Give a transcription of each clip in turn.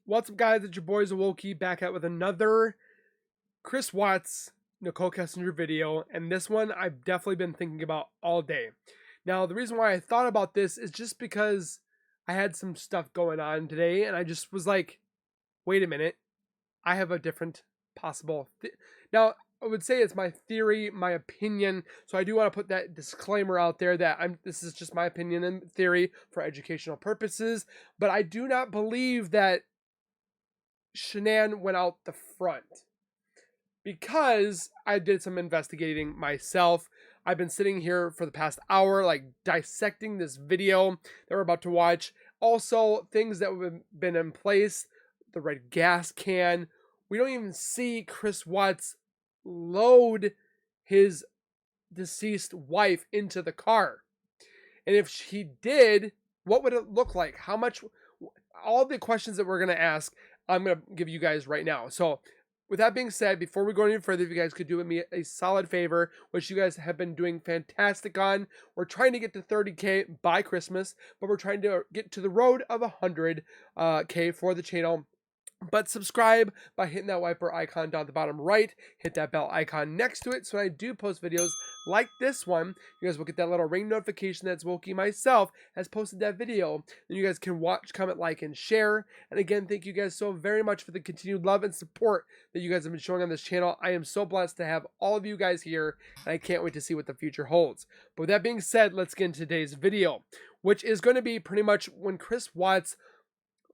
What's up, guys? It's your boys Awoki back at with another Chris Watts Nicole Kessinger video, and this one I've definitely been thinking about all day. Now, the reason why I thought about this is just because I had some stuff going on today, and I just was like, wait a minute, I have a different possible. Now, I would say it's my theory, my opinion, so I do want to put that disclaimer out there that this is just my opinion and theory for educational purposes, but I do not believe that Shanann went out the front because I did some investigating myself. I've been sitting here for the past hour, like dissecting this video that we're about to watch. Also, things that have been in place, the red gas can. We don't even see Chris Watts load his deceased wife into the car. And if he did, what would it look like? How much? All the questions that we're going to ask, I'm going to give you guys right now. So with that being said, before we go any further, if you guys could do me a solid favor, which you guys have been doing fantastic on. We're trying to get to 30K by Christmas, but we're trying to get to the road of 100K for the channel. But subscribe by hitting that wiper icon down at the bottom right. Hit that bell icon next to it so when I do post videos like this one, you guys will get that little ring notification that Zwokey myself has posted that video. Then you guys can watch, comment, like, and share. And again, thank you guys so very much for the continued love and support that you guys have been showing on this channel. I am so blessed to have all of you guys here, and I can't wait to see what the future holds. But with that being said, let's get into today's video, which is going to be pretty much when Chris Watts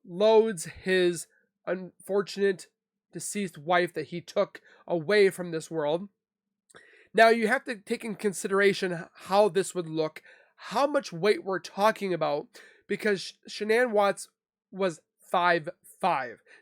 loads his unfortunate deceased wife that he took away from this world. Now, you have to take in consideration how this would look, how much weight we're talking about, because Shanann Watts was 5'5".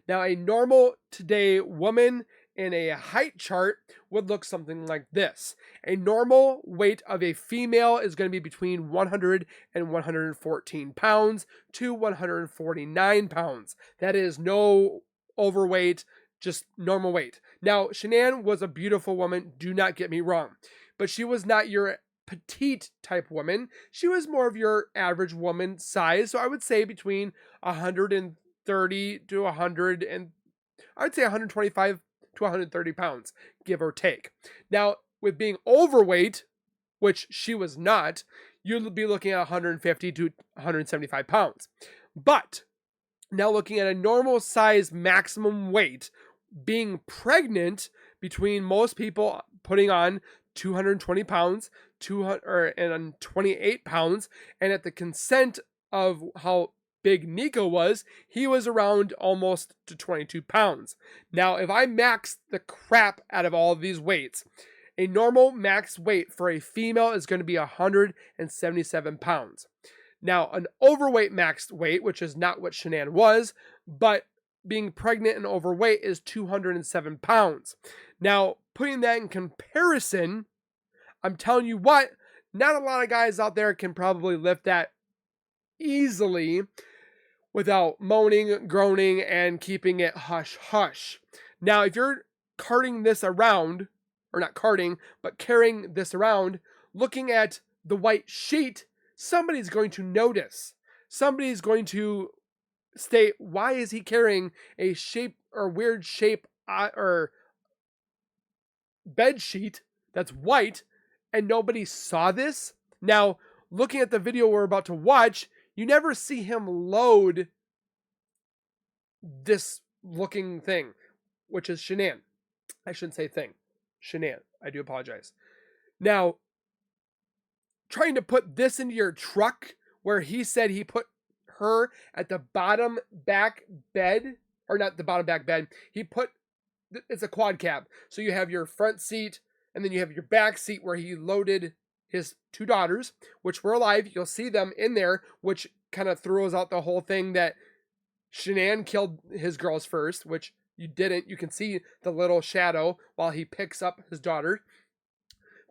Now, a normal today woman in a height chart would look something like this. A normal weight of a female is going to be between 100 and 114 pounds to 149 pounds. That is no overweight, just normal weight. Now, Shanann was a beautiful woman, do not get me wrong, but she was not your petite type woman. She was more of your average woman size. So I would say between 130 to 100 and I would say 125 to 130 pounds, give or take. Now, with being overweight, which she was not, you'd be looking at 150 to 175 pounds. But now looking at a normal size maximum weight, being pregnant, between most people putting on 220 pounds, 228 pounds, and at the consent of how big Nico was, he was around almost to 22 pounds. Now, if I max the crap out of all of these weights, a normal max weight for a female is going to be 177 pounds. Now, an overweight max weight, which is not what Shanann was, but being pregnant and overweight, is 207 pounds. Now, putting that in comparison, I'm telling you what, not a lot of guys out there can probably lift that easily without moaning, groaning, and keeping it hush-hush. Now, if you're carting this around, or not carting, but carrying this around, looking at the white sheet, somebody's going to notice. Somebody's going to state, why is he carrying a shape or weird shape or bed sheet that's white and nobody saw this? Now, looking at the video we're about to watch, you never see him load this looking thing, which is Shanann. I shouldn't say thing. Shanann. I do apologize. Now, trying to put this into your truck where he said he put her at the bottom back bed, or not the bottom back bed, he put, it's a quad cab. So you have your front seat and then you have your back seat where he loaded his two daughters, which were alive. You'll see them in there, which kind of throws out the whole thing that Shanann killed his girls first, which you didn't. You can see the little shadow while he picks up his daughter.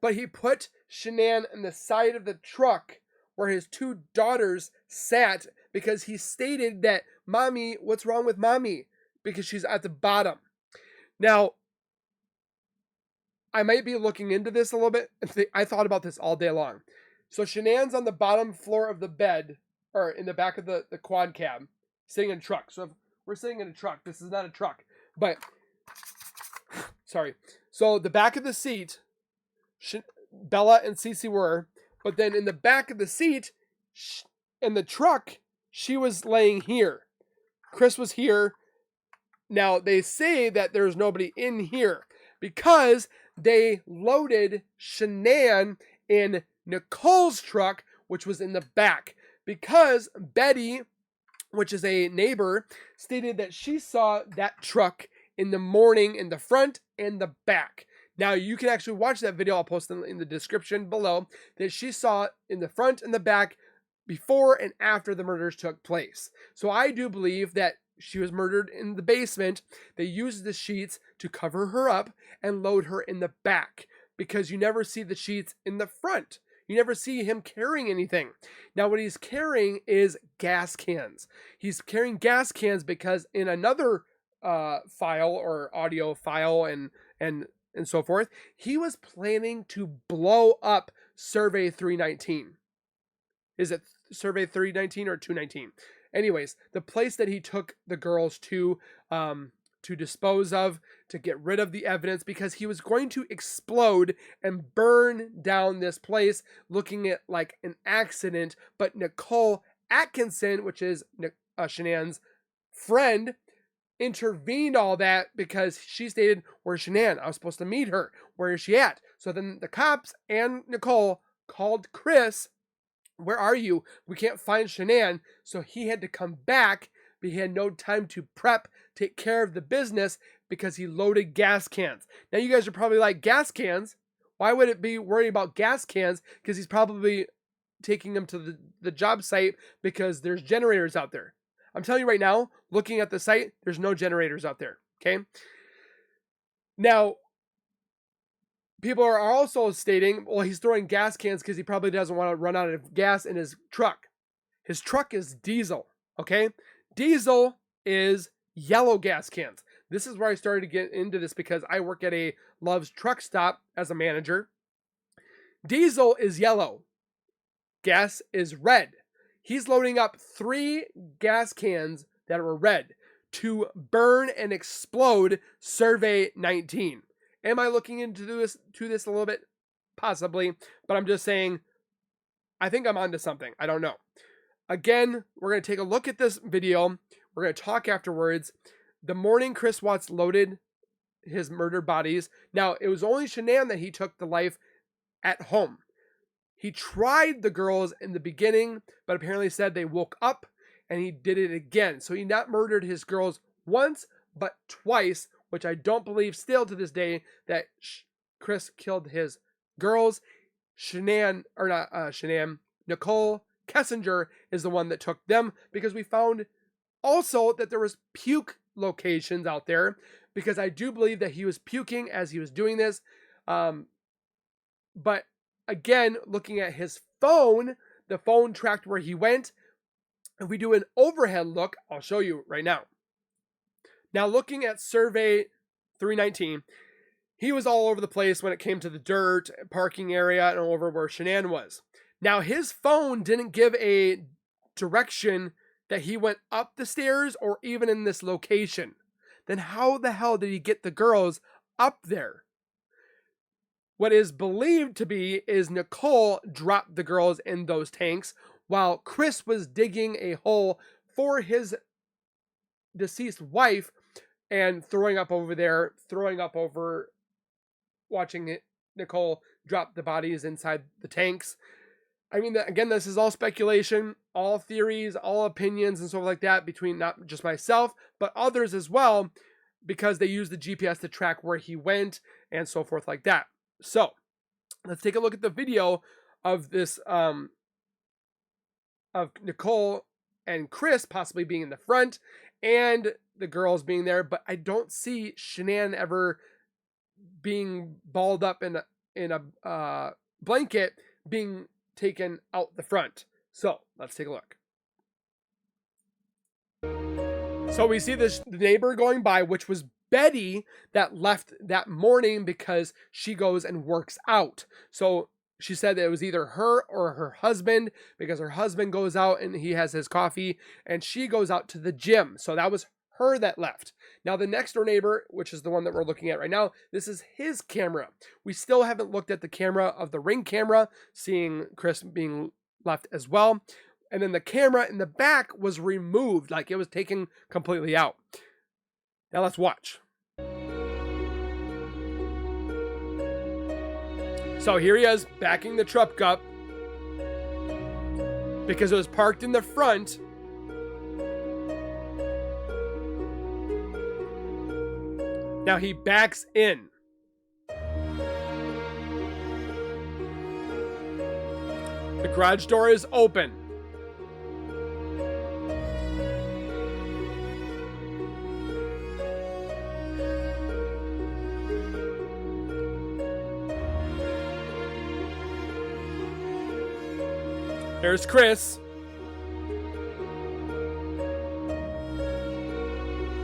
But he put Shanann on the side of the truck where his two daughters sat because he stated that, Mommy, what's wrong with Mommy? Because she's at the bottom. Now, I might be looking into this a little bit. I thought about this all day long. So Shanann's on the bottom floor of the bed, or in the back of the quad cab, sitting in the truck. So if We're sitting in a truck. This is not a truck. But, sorry. So the back of the seat, Bella and Cece were. But then in the back of the seat, in the truck, she was laying here. Chris was here. Now, they say that there's nobody in here because they loaded Shanann in Nicole's truck, which was in the back. Because Betty, which is a neighbor, stated that she saw that truck in the morning in the front and the back. Now, you can actually watch that video. I'll post it in the description below, that she saw in the front and the back before and after the murders took place. So I do believe that she was murdered in the basement. They used the sheets to cover her up and load her in the back, because you never see the sheets in the front. You never see him carrying anything. Now, what he's carrying is gas cans. He's carrying gas cans because in another file or audio file and so forth, he was planning to blow up Survey 319. Is it Survey 319 or 219? Anyways, the place that he took the girls to dispose of, to get rid of the evidence, because he was going to explode and burn down this place, looking at like an accident. But Nicole Atkinson, which is Shanann's friend, intervened all that because she stated, "Where's Shanann? I was supposed to meet her. Where is she at?" So then the cops and Nicole called Chris. "Where are you? We can't find Shanann." So he had to come back, but he had no time to prep, take care of the business, because he loaded gas cans. Now you guys are probably like, gas cans? Why would it be worried about gas cans? Because he's probably taking them to the job site because there's generators out there. I'm telling you right now, looking at the site, there's no generators out there, okay? Now, people are also stating, well, he's throwing gas cans because he probably doesn't want to run out of gas in his truck. His truck is diesel, okay? Diesel is yellow gas cans. This is where I started to get into this because I work at a Love's truck stop as a manager. Diesel is yellow. Gas is red. He's loading up 3 gas cans that were red to burn and explode Survey 19. Am I looking into this a little bit? Possibly, but I'm just saying, I think I'm onto something. I don't know. Again, we're going to take a look at this video. We're going to talk afterwards. The morning Chris Watts loaded his murdered bodies. Now, it was only Shanann that he took to life at home. He tried the girls in the beginning, but apparently said they woke up and he did it again. So he not murdered his girls once, but twice, which I don't believe still to this day that Chris killed his girls. Nicole Kessinger is the one that took them, because we found also that there was puke locations out there, because I do believe that he was puking as he was doing this. But again, looking at his phone, the phone tracked where he went. If we do an overhead look, I'll show you right now. Now, looking at Survey 319, he was all over the place when it came to the dirt, parking area, and over where Shanann was. Now, his phone didn't give a direction that he went up the stairs or even in this location. Then how the hell did he get the girls up there? What is believed to be is Nicole dropped the girls in those tanks while Chris was digging a hole for his deceased wife and throwing up over watching Nicole drop the bodies inside the tanks. I mean, again, this is all speculation, all theories, all opinions and stuff like that between not just myself, but others as well, because they use the GPS to track where he went and so forth like that. So let's take a look at the video of this, of Nicole and Chris possibly being in the front and the girls being there, but I don't see Shanann ever being balled up in a blanket being taken out the front. So let's take a look. So we see the neighbor going by, which was Betty, that left that morning because she goes and works out. So she said that it was either her or her husband, because her husband goes out and he has his coffee and she goes out to the gym. So that was her that left. Now, the next door neighbor, which is the one that we're looking at right now, this is his camera. We still haven't looked at the camera of the Ring camera, seeing Chris being left as well. And then the camera in the back was removed, like it was taken completely out. Now let's watch. So here he is, backing the truck up because it was parked in the front. Now he backs in. The garage door is open. There's Chris.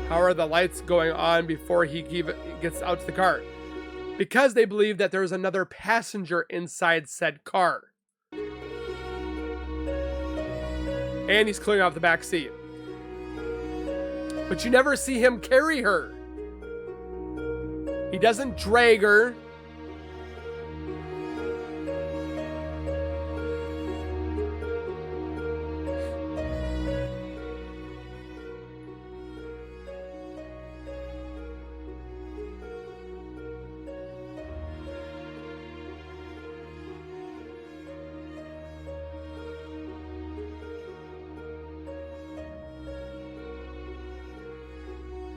How are the lights going on before he gets out to the car? Because they believe that there's another passenger inside said car. And he's clearing off the back seat. But you never see him carry her. He doesn't drag her.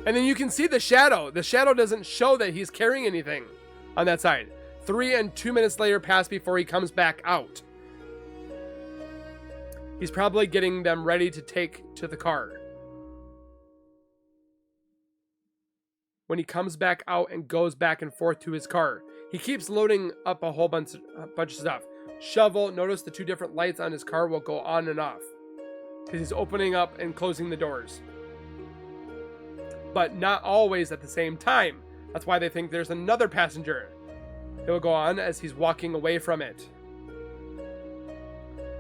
And then you can see the shadow. The shadow doesn't show that he's carrying anything on that side. 3 and 2 minutes later pass before he comes back out. He's probably getting them ready to take to the car. When he comes back out and goes back and forth to his car, he keeps loading up a whole bunch of stuff. Shovel. Notice the 2 different lights on his car will go on and off because he's opening up and closing the doors. But not always at the same time. That's why they think there's another passenger. It will go on as he's walking away from it.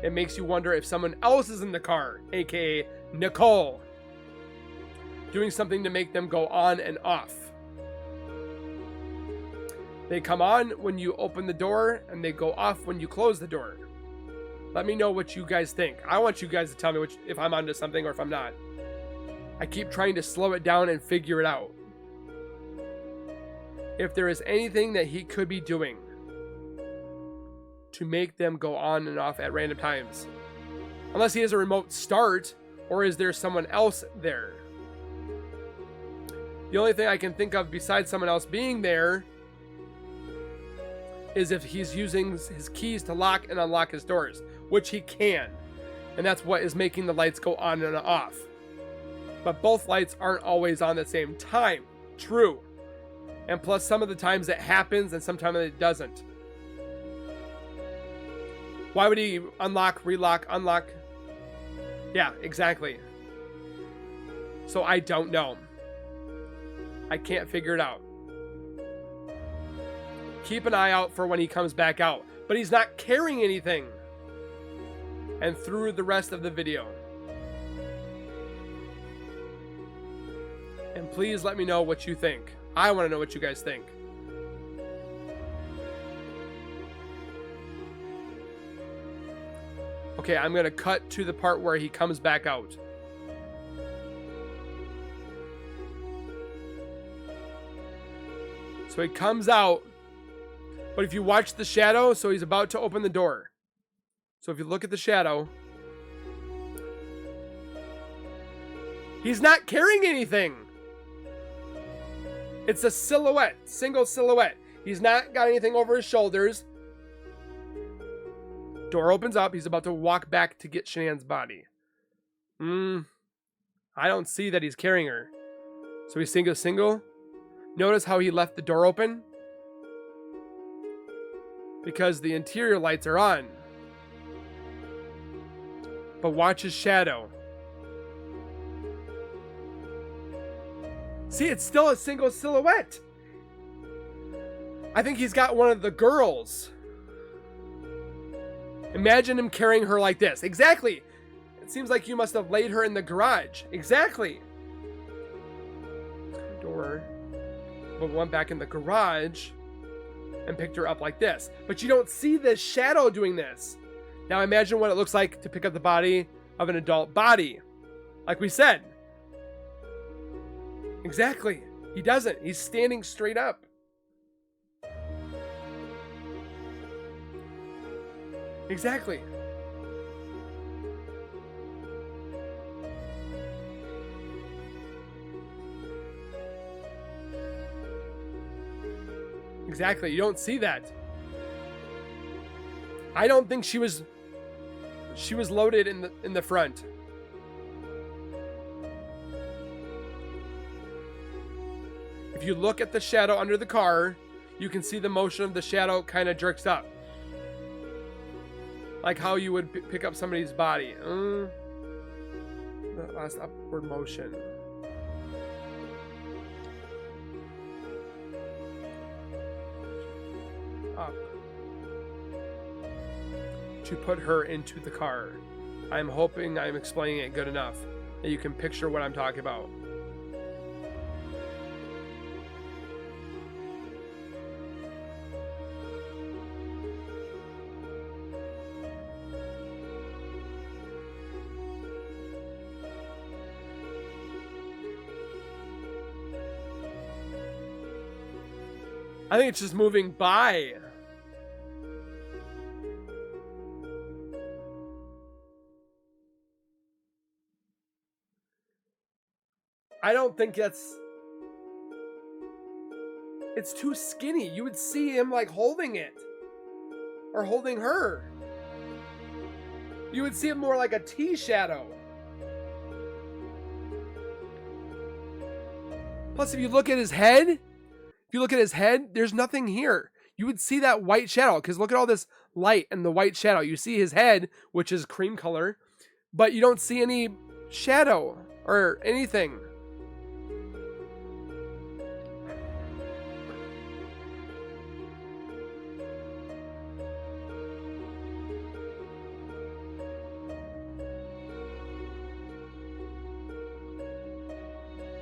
It makes you wonder if someone else is in the car, aka Nicole, doing something to make them go on and off. They come on when you open the door, and they go off when you close the door. Let me know what you guys think. I want you guys to tell me if I'm onto something or if I'm not. I keep trying to slow it down and figure it out. If there is anything that he could be doing to make them go on and off at random times. Unless he has a remote start, or is there someone else there? The only thing I can think of besides someone else being there is if he's using his keys to lock and unlock his doors, which he can. And that's what is making the lights go on and off. But both lights aren't always on at the same time. True. And plus, some of the times it happens and sometimes it doesn't. Why would he unlock, relock, unlock? Yeah, exactly. So I don't know. I can't figure it out. Keep an eye out for when he comes back out. But he's not carrying anything. And through the rest of the video. And please let me know what you think. I want to know what you guys think. Okay, I'm going to cut to the part where he comes back out. So he comes out, but if you watch the shadow, so he's about to open the door. So if you look at the shadow, he's not carrying anything. It's a silhouette, single silhouette. He's not got anything over his shoulders. Door opens up. He's about to walk back to get Shanann's body. I don't see that he's carrying her. So he's single. Notice how he left the door open? Because the interior lights are on. But watch his shadow. See, it's still a single silhouette. I think he's got one of the girls. Imagine him carrying her like this. Exactly. It seems like you must have laid her in the garage. Exactly. her, but went back in the garage and picked her up like this. But you don't see this shadow doing this. Now imagine what it looks like to pick up the body of an adult body. Like we said. Exactly. He doesn't. He's standing straight up. Exactly. Exactly. You don't see that. I don't think she was loaded in the front. If you look at the shadow under the car, you can see the motion of the shadow kind of jerks up. Like how you would pick up somebody's body. The last upward motion. Up. To put her into the car. I'm hoping I'm explaining it good enough that you can picture what I'm talking about. I think it's just moving by. I don't think it's too skinny. You would see him like holding it. Or holding her. You would see it more like a T shadow. Plus, if you look at his head, there's nothing here. You would see that white shadow, because look at all this light and the white shadow. You see his head, which is cream color, but you don't see any shadow or anything.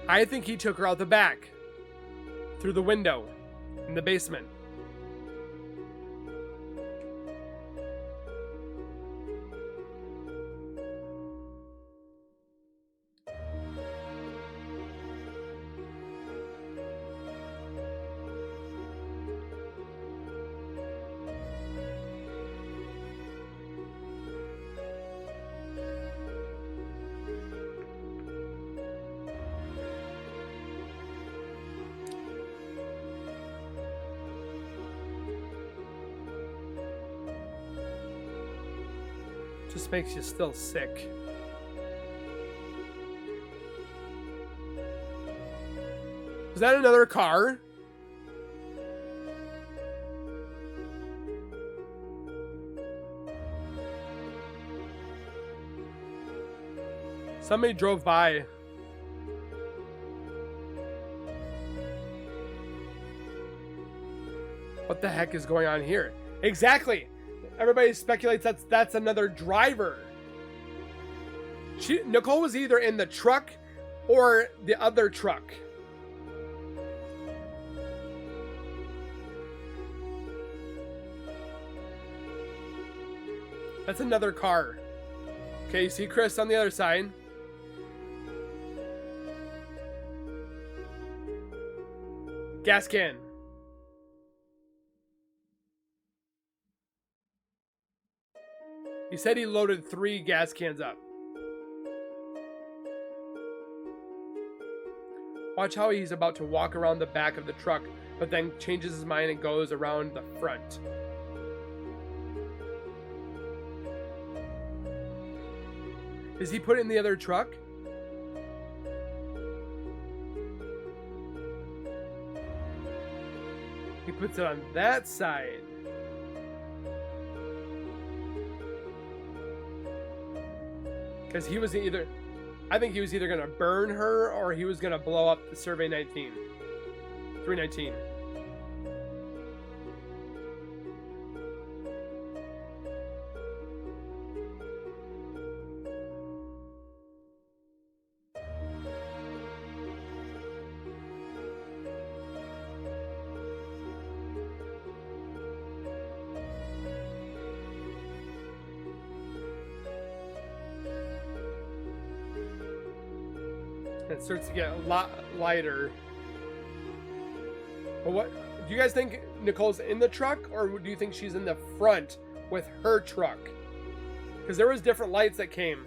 I think he took her out the back, through the window, in the basement. Just makes you still sick. Is that another car? Somebody drove by. What the heck is going on here? Exactly. Everybody speculates that's another driver. Nicole was either in the truck or the other truck. That's another car. Okay, you see Chris on the other side. Gas can. He said he loaded 3 gas cans up. Watch how he's about to walk around the back of the truck, but then changes his mind and goes around the front. Does he put it in the other truck? He puts it on that side. Because he was either... I think he was either going to burn her or he was going to blow up the Survey 19. 319. It starts to get a lot lighter. But what do you guys think? Nicole's in the truck, or do you think she's in the front with her truck? Because there was different lights that came.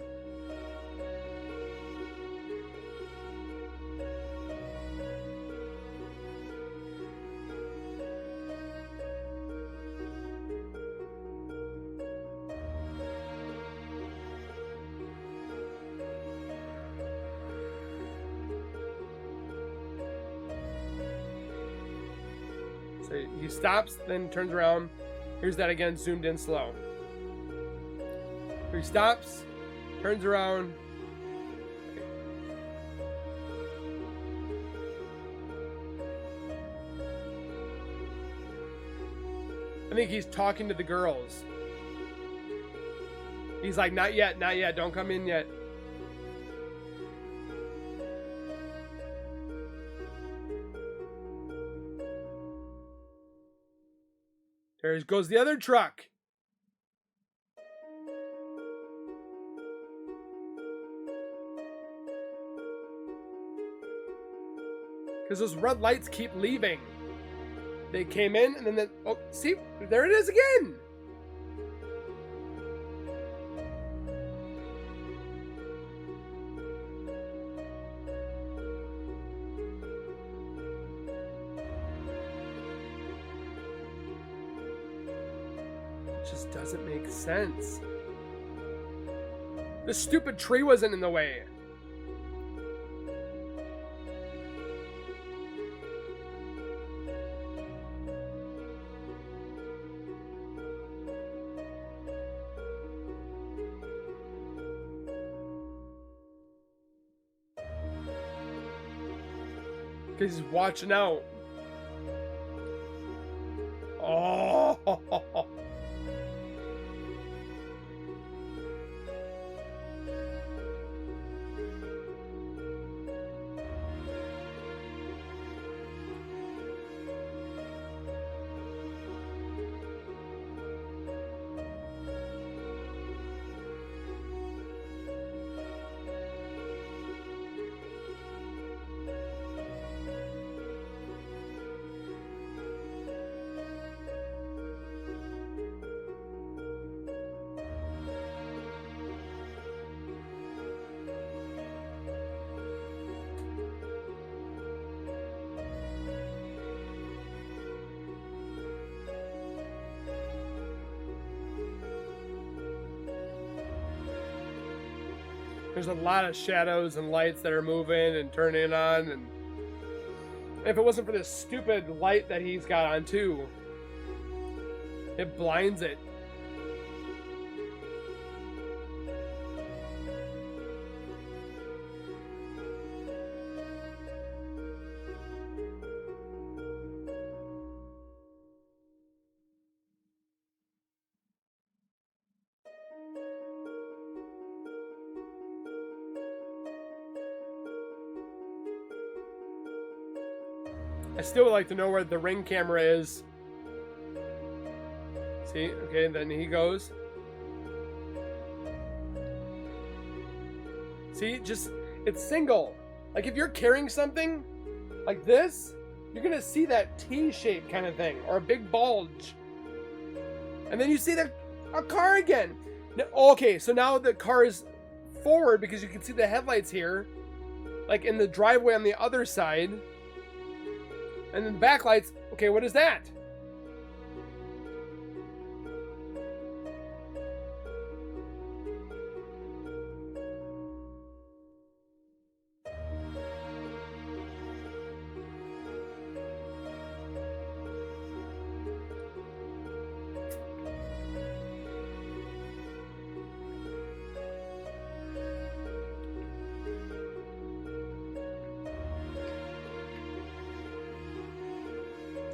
So he stops, then turns around. Here's that again, zoomed in slow. He stops, turns around. I think he's talking to the girls. He's like, not yet, don't come in yet. There goes the other truck. Because those red lights keep leaving. They came in and then oh, see, there it is again. It just doesn't make sense. The stupid tree wasn't in the way. Because he's watching out. Oh. There's a lot of shadows and lights that are moving and turning on, and if it wasn't for this stupid light that he's got on too, it blinds it. I still would like to know where the ring camera is. See? Okay, then he goes. See? Just, it's single. Like if you're carrying something like this, you're going to see that T-shape kind of thing, or a big bulge. And then you see a car again. Okay, so now the car is forward because you can see the headlights here. Like in the driveway on the other side. And then the backlights, okay, what is that?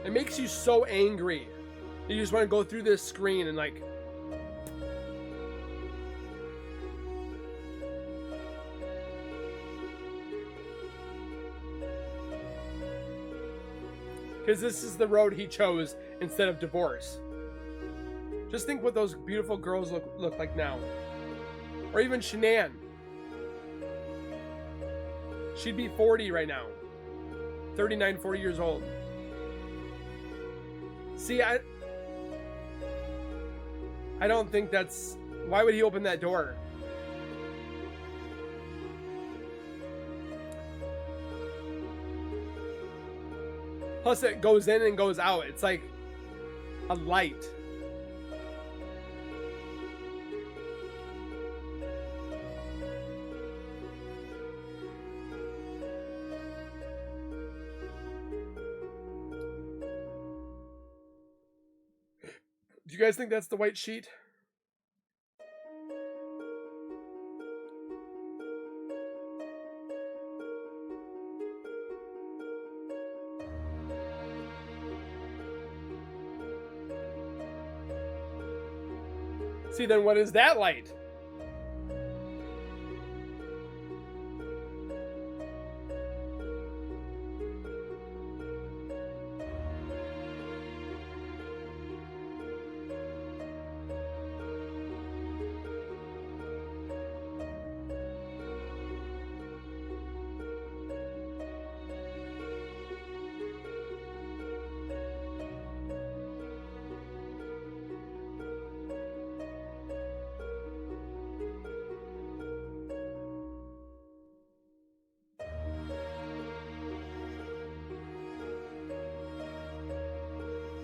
It makes you so angry. You just want to go through this screen and like... Because this is the road he chose instead of divorce. Just think what those beautiful girls look like now. Or even Shanann. She'd be 40 right now. 39, 40 years old. See, I don't think that's... Why would he open that door? Plus it goes in and goes out. It's like a light. Do you guys think that's the white sheet? See, then what is that light?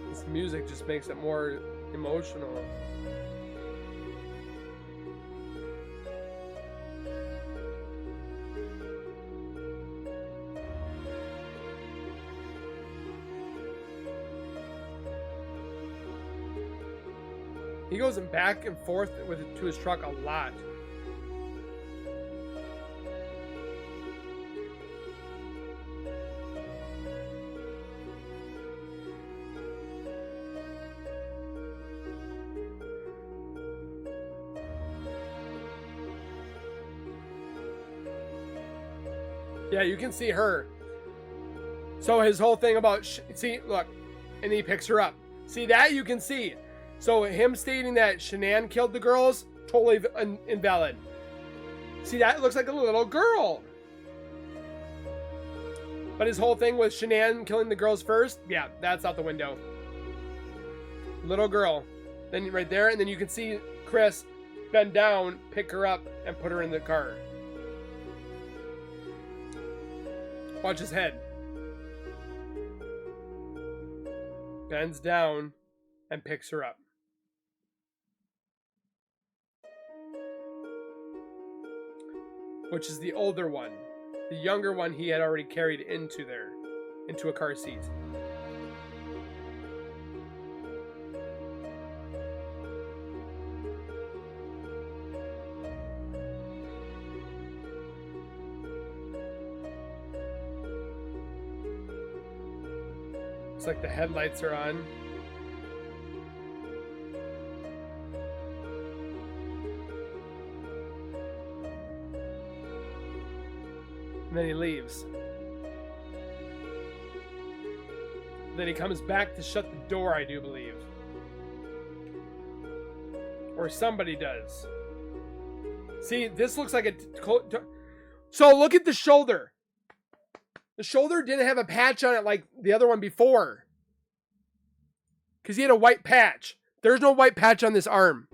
This music just makes it more emotional. He goes back and forth to his truck a lot. Yeah, you can see her. So his whole thing about... see, look. And he picks her up. See, that you can see. So him stating that Shanann killed the girls, totally invalid. See, that looks like a little girl. But his whole thing with Shanann killing the girls first, yeah, that's out the window. Little girl. Then right there, and then you can see Chris bend down, pick her up, and put her in the car. Watch his head. Bends down and picks her up. Which is the older one. The younger one he had already carried into there. Into a car seat. Looks like the headlights are on. And then he leaves. Then he comes back to shut the door, I do believe. Or somebody does. See, this looks like a... So look at the shoulder. The shoulder didn't have a patch on it like the other one before. Because he had a white patch. There's no white patch on this arm.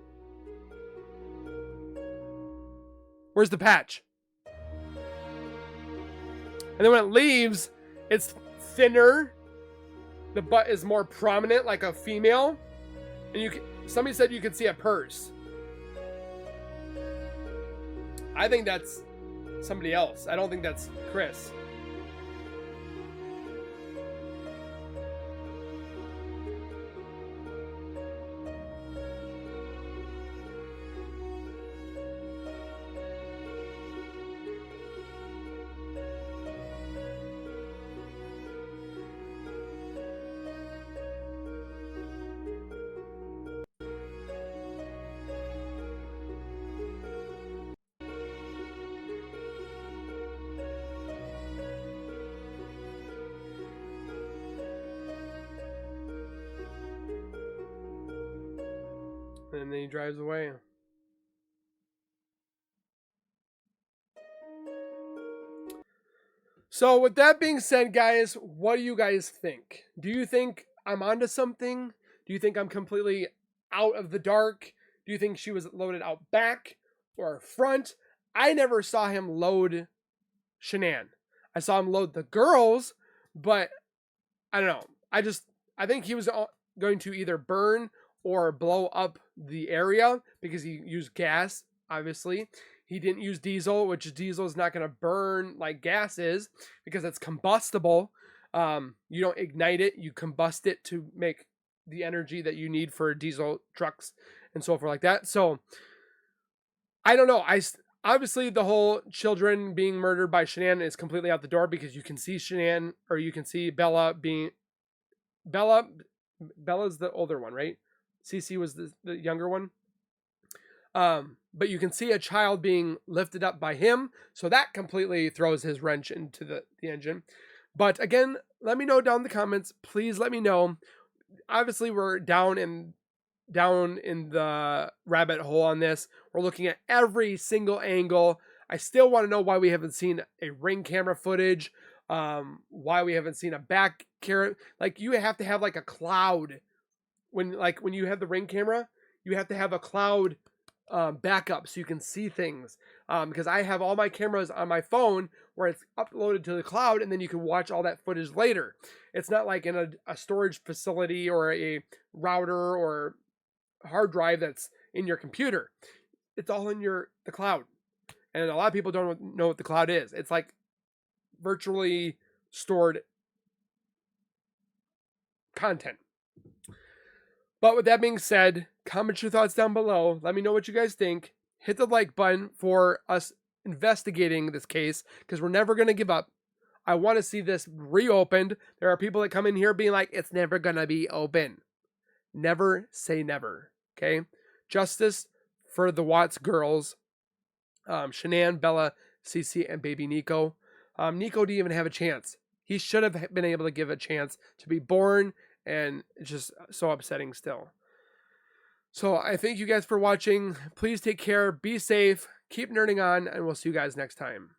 Where's the patch? And then when it leaves, it's thinner. The butt is more prominent, like a female. And you can, somebody said you could see a purse. I think that's somebody else. I don't think that's Chris. And then he drives away. So with that being said, guys, what do you guys think? Do you think I'm onto something? Do you think I'm completely out of the dark? Do you think she was loaded out back or front? I never saw him load Shanann. I saw him load the girls, but I don't know. I think he was going to either burn or blow up the area because he used gas, obviously. He didn't use diesel, which diesel is not going to burn like gas is because it's combustible. You don't ignite it, you combust it to make the energy that you need for diesel trucks and so forth like that. So I don't know. Obviously the whole children being murdered by Shanann is completely out the door because you can see Shanann, or you can see Bella being Bella's the older one, right? Cece was the younger one. But you can see a child being lifted up by him, so that completely throws his wrench into the engine. But again, let me know down in the comments. Please let me know. Obviously, we're down in the rabbit hole on this. We're looking at every single angle. I still want to know why we haven't seen a ring camera footage. Why we haven't seen a back camera. Like, you have to have like a cloud when you have the ring camera. You have to have a cloud backup so you can see things, because I have all my cameras on my phone where it's uploaded to the cloud, and then you can watch all that footage later. It's not like in a storage facility or a router or hard drive that's in your computer. It's all in the cloud, and a lot of people don't know what the cloud is. It's like virtually stored content. But with that being said, comment your thoughts down below. Let me know what you guys think. Hit the like button for us investigating this case, because we're never going to give up. I want to see this reopened. There are people that come in here being like, it's never going to be open. Never say never, okay? Justice for the Watts girls. Shanann, Bella, Cece, and baby Nico. Nico didn't even have a chance. He should have been able to give a chance to be born, and it's just so upsetting still. So I thank you guys for watching. Please take care, be safe, keep nerding on, and we'll see you guys next time.